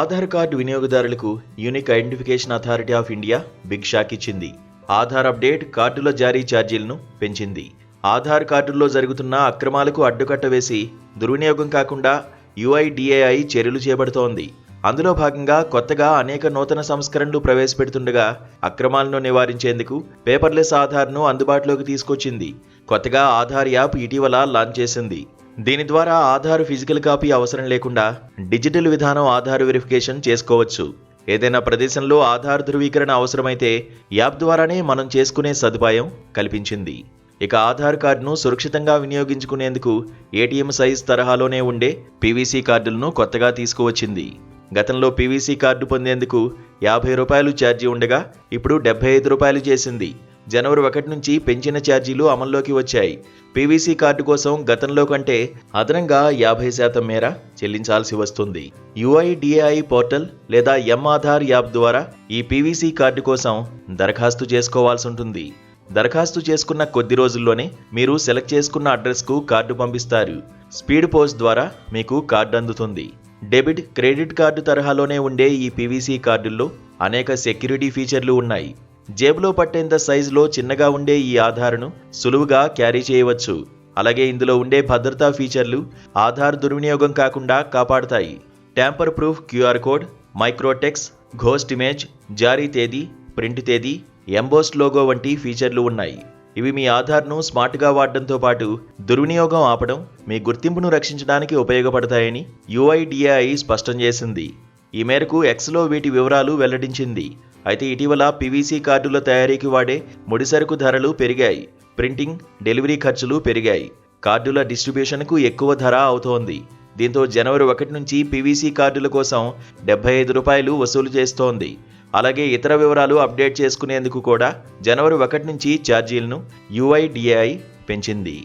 Aadhaar card వినియోగదారులకు unique identification authority of India big shock ఇచ్చింది. Aadhaar update కార్డుల జారీ ఛార్జీలను పెంచింది. ఆధార్ కార్డుల్లో జరుగుతున్న అక్రమాలకు అడ్డుకట్ట వేసి దుర్వినియోగం కాకుండా UIDAI చర్యలు చేపడుతోంది. అందులో భాగంగా కొత్తగా అనేక నూతన సంస్కరణలు ప్రవేశపెడుతుండగా అక్రమాలను నివారించేందుకు పేపర్లెస్ ఆధార్ను అందుబాటులోకి తీసుకొచ్చింది. కొత్తగా ఆధార్ యాప్ ఇటీవల లాంచ్ చేసింది. దీని ద్వారా ఆధార్ ఫిజికల్ కాపీ అవసరం లేకుండా డిజిటల్ విధానం ఆధార్ వెరిఫికేషన్ చేసుకోవచ్చు. ఏదైనా ప్రదేశంలో ఆధార్ ధృవీకరణ అవసరమైతే యాప్ ద్వారానే మనం చేసుకునే సదుపాయం కల్పించింది. ఇక ఆధార్ కార్డును సురక్షితంగా వినియోగించుకునేందుకు ATM సైజ్ తరహాలోనే ఉండే PVC కార్డులను కొత్తగా తీసుకువచ్చింది. గతంలో PVC కార్డు పొందేందుకు ₹50 ఛార్జీ ఉండగా ఇప్పుడు ₹75 చేసింది. జనవరి 1 నుంచి పెంచిన ఛార్జీలు అమల్లోకి వచ్చాయి. PVC కార్డు కోసం గతంలో కంటే అదనంగా 50% మేర చెల్లించాల్సి వస్తుంది. UIDAI పోర్టల్ లేదా M-ఆధార్ యాప్ ద్వారా ఈ PVC కార్డు కోసం దరఖాస్తు చేసుకోవాల్సి ఉంటుంది. దరఖాస్తు చేసుకున్న కొద్ది రోజుల్లోనే మీరు సెలెక్ట్ చేసుకున్న అడ్రస్కు కార్డు పంపిస్తారు. స్పీడ్ పోస్ట్ ద్వారా మీకు కార్డు అందుతుంది. డెబిట్, క్రెడిట్ కార్డు తరహాలోనే ఉండే ఈ PVC కార్డుల్లో అనేక సెక్యూరిటీ ఫీచర్లు ఉన్నాయి. జేబులో పట్టేంత సైజులో చిన్నగా ఉండే ఈ ఆధార్ను సులువుగా క్యారీ చేయవచ్చు. అలాగే ఇందులో ఉండే భద్రతా ఫీచర్లు ఆధార్ దుర్వినియోగం కాకుండా కాపాడతాయి. Tamper proof QR code, microtext, ghost image, జారీ తేదీ, ప్రింట్ తేదీ, ఎంబోస్డ్ లోగో వంటి ఫీచర్లు ఉన్నాయి. ఇవి మీ ఆధార్ను స్మార్ట్గా వాడడంతో పాటు దుర్వినియోగం ఆపడం, మీ గుర్తింపును రక్షించడానికి ఉపయోగపడతాయని UIDAI స్పష్టం చేసింది. ఈ మేరకు Xలో వీటి వివరాలు వెల్లడించింది. అయితే ఇటీవల PVC కార్డుల తయారీకి వాడే ముడిసరుకు ధరలు పెరిగాయి. ప్రింటింగ్, డెలివరీ ఖర్చులు పెరిగాయి. కార్డుల డిస్ట్రిబ్యూషన్కు ఎక్కువ ధర అవుతోంది. దీంతో జనవరి 1 నుంచి PVC కార్డుల కోసం ₹75 వసూలు చేస్తోంది. అలాగే ఇతర వివరాలు అప్డేట్ చేసుకునేందుకు కూడా జనవరి 1 నుంచి ఛార్జీలను UIDAI పెంచింది.